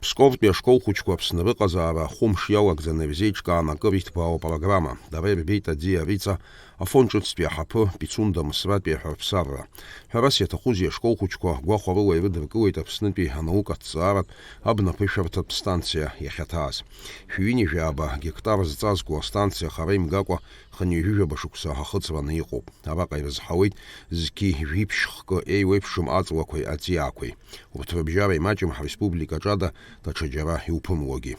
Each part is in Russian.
Псковтәи ашколхәыҷқәа Аԥсны рыҟазаара хәымш иалагӡаны ирзеиҿкаан акыр иҭбаау апрограмма, дара ирбеит аӡиа риҵа, афонд ҿыцтәи аҳаԥы Пицунда Мысратәи аҳәарԥсарра. Ҳәарас иаҭахузеи ашколхәыҷқәа гәахәарыла ирыдыркылеит Аԥснытәи анаукаҭҵааратә абнаԥышәарҭатә станциа иахьаҭааз. Шәҩини-жәаба гектар зҵазкуа астанциа хара имгакәа хынҩажәижәаба шықәса ахыҵраны иҟоуп. Араҟа ирызҳауеит зқьи жәиԥшьхкы еиуеиԥшым аҵлақәеи аҵиаақәеи. Урҭ рыбжьара имаҷым ҳреспубликаҿ ада даҽа џьара иуԥымлогьы.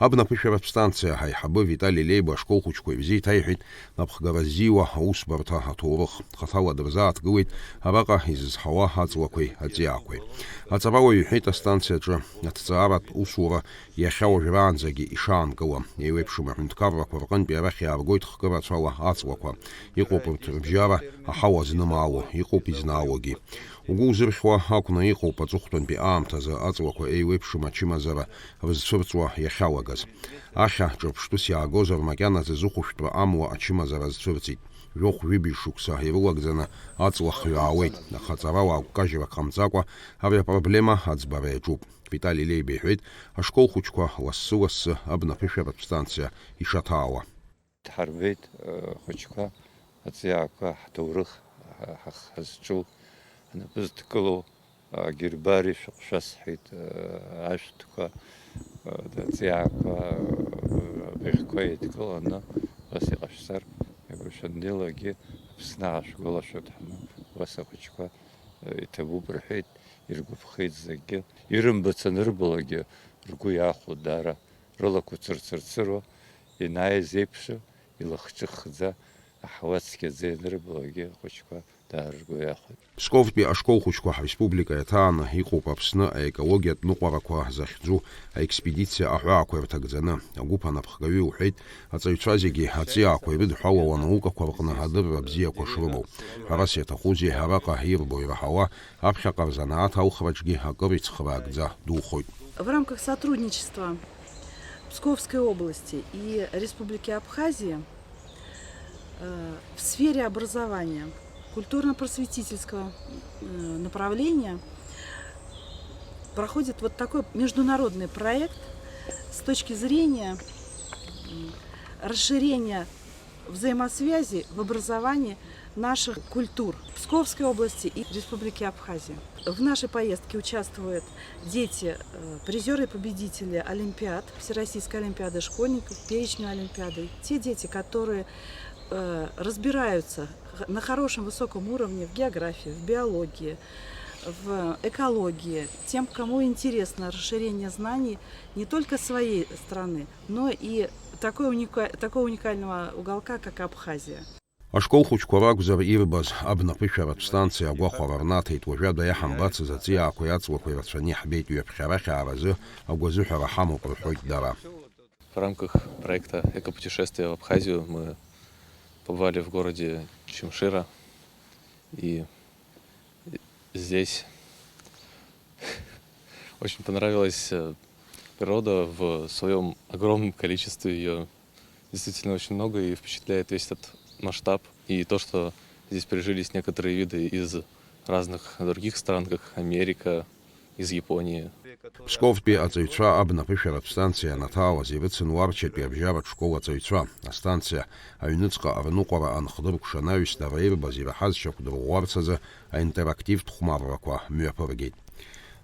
Абнаԥышәаратә станциа ҳаиҳабы Витали Леиба ашколхәыҷқәа ирзеиҭаиҳәеит напхгара ззиуа аусбарҭа аҭоурых. Хаҭала дырзааҭгылеит араҟа изызҳауа аҵлақәеи аҵиаақәеи. Аҵарауаҩ иҳәеит астанциаҿы аҭҵааратә усура иахьа уажәраанӡагьы ишаанкылам. Еиуеиԥшым аҳәынҭқаррақәа рҟынтәи арахь иааргоит хкырацәала аҵлақәа. Иҟоуп урҭ рыбжьара аҳауа знымаало, иҟоуп изнаалогьы. Угәы узырхьуа акәны иҟоуп аҵыхәтәантәи аамҭазы аҵлақәа еиуеиԥшым ачымазара рызцәырҵуа иахьалагаз. Ахьа ҿырԥштәыс иаагозар макьаназы зыхәшәтәра амла ачымазара зцәырҵит. Жәохә-ҩыби шықәса ирылагӡаны аҵла хҩаауеит, аха аҵарауа агәкажьрак ҟамҵакәа ари апроблема аӡбара иаҿуп. Витали Леиба иҳәеит ашколхәыҷқәа лассы-лассы абнаԥышәаратә станциа ишаҭаауа. Дҳарбеит хәыҷқәа аҵиаақәа ҳҭоурых ҳазҿу ҳнапы зҭгылоу агербари шәасҳәеит, ашәҭқәа аҵиаақәа абыӷьқәа еидкыланы ус иҟашәҵар агәыршәанделагьы Аԥсны аашәгәылашәоит ҳны. Ус ахәыҷқәа иҭабуп рҳәеит, иргәаԥхеит зегьы. Ирымбац анырбалакгьы ргәы иахәоит даара, рылақәа цырцырцыруа инааиз еиԥш илахҿыхӡа аҳауа цқьаӡа ианырбалакгьы ахәыҷқәа даара ргәы иахәоит. Псковтәи ашколхәыҷқәа ҳреспублика иаҭааны иҟоуп Аԥсны аекологиатә ныҟәарақәа захьӡу аекспедициа аҳәаақәа ирҭагӡаны. Агәыԥ анапхгаҩы уҳәеит аҵаҩцәа зегьы аҵиаақәа ирыдҳәалоу анаукақәа рҟны адырра бзиақәа шрымоу. Ҳәарас иаҭахузеи араҟа ирбо ираҳауа аԥхьаҟа рзанааҭ алхраҿгьы акыр ицхраакӡа духоит. В рамках сотрудничества Псковской области и Республики Абхазия в сфере образования, культурно-просветительского направления проходит вот такой международный проект с точки зрения расширения взаимосвязи в образовании наших культур Псковской области и Республики Абхазия. В нашей поездке участвуют дети, призеры и победители Олимпиад, Всероссийской Олимпиады школьников, перечню Олимпиады. Те дети, которые разбираются на хорошем высоком уровне в географии, в биологии, в экологии, тем, кому интересно расширение знаний не только своей страны, но и такого уникального уголка, как Абхазия. Ашколхәыҷқәа ракәзар ирбаз абнаԥышәаратә станциа агәахәара рнаҭеит уажәада иаҳамбацыз аҵиаақәеи аҵлақәеи рацәаны иаҳбеит ҩаԥхьара-хьааразы агәазыҳәара ҳамоуп рҳәоит дара. В рамках проекта «Экопутешествие в Абхазию» мы побывали в городе Чимшира, и здесь очень понравилась природа в своем огромном количестве. Ее действительно очень много и впечатляет весь этот масштаб. И то, что здесь прижились некоторые виды из разных других стран, как Америка, из Японии. Псковтәи аҵаҩцәа абнаԥышәаратә станциа анаҭаауаз ирыцын уарчатәи абжьаратә школ аҵаҩцәа. Астанциа аҩныҵҟа рныҟәара анхдыркәша анаҩс дара ирбаз ираҳазшьақә дырӷәӷәарц азы аинтерактивтә хәмаррақәа мҩаԥыргеит.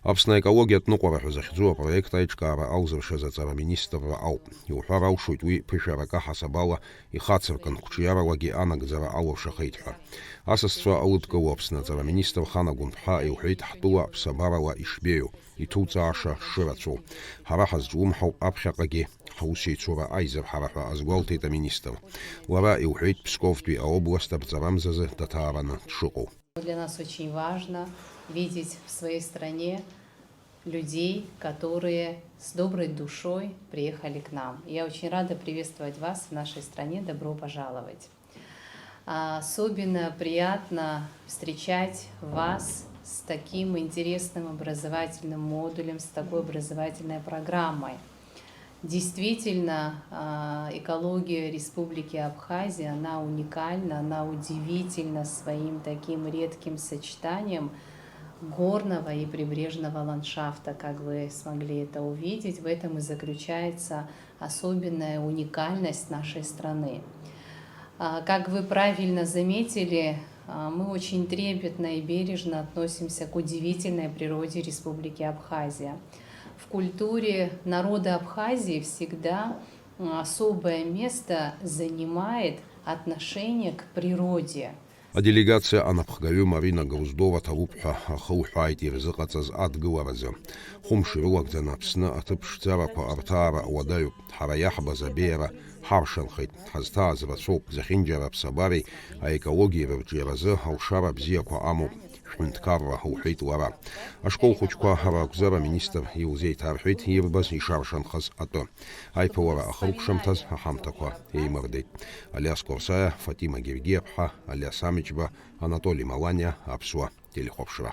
Аԥсны аекологиатә ныҟәара захьӡу апроект аиҿкаара алзыршаз аҵараминистрра ауп. Иуҳәар аушоит уи ԥышәарак аҳасабала ихацыркын қәҿиаралагьы анагӡара алыршахеит ҳәа. Асасцәа алыдкыло Аԥсны аҵараминистр Хана Гәынԥҳа иуҳәеит ҳтәыла ԥсабарала ишбеиоу, иҭуҵааша шырацәоу. Ҳара ҳазҿлымҳауп аԥхьаҟагьы ҳусеицура аизырҳара ҳәа азгәалҭеит аминистр. Лара иуҳәеит Псковтәи аобласт аԥҵарамзазы даҭаараны дшыҟоу. Для нас очень важно видеть в своей стране людей, которые с доброй душой приехали к нам. Я очень рада приветствовать вас в нашей стране. Добро пожаловать. Особенно приятно встречать вас с таким интересным образовательным модулем, с такой образовательной программой. Действительно, экология Республики Абхазия, она уникальна, она удивительна своим таким редким сочетанием горного и прибрежного ландшафта, как вы смогли это увидеть. В этом и заключается особенная уникальность нашей страны. Как вы правильно заметили, мы очень трепетно и бережно относимся к удивительной природе Республики Абхазия. В культуре народа Абхазии всегда особое место занимает отношение к природе. А делегация анапхгаю Марина Груздова талупха ахухайти рзыqaҵаз адгыларазы хумши рылагӡаны Аԥсны аҭыԥшӡарақәа арҭаара уадаҩуп, ҳара иаҳбаз абеиара ҳаршанхеит, ҳазҭааз рацәоуп, зехьынџьара аԥсабареи аекологиеи рырҿиаразы алшара бзиақәа амоуп, шәҳәынҭқарра лҳәеит лара. Ашкол хәыҷқәа ракәзар аминистр илзеиҭарҳәеит ирбаз ишаршанхаз атәы. Аиԥылара ахыркәшамҭаз аҳамҭақәа еимырдеит. Алиас Корсаиа, Фатима Гергиаԥҳа, Алиас Амиҷба, Анатолий Маланиа, Аԥсуа телехәаԥшра.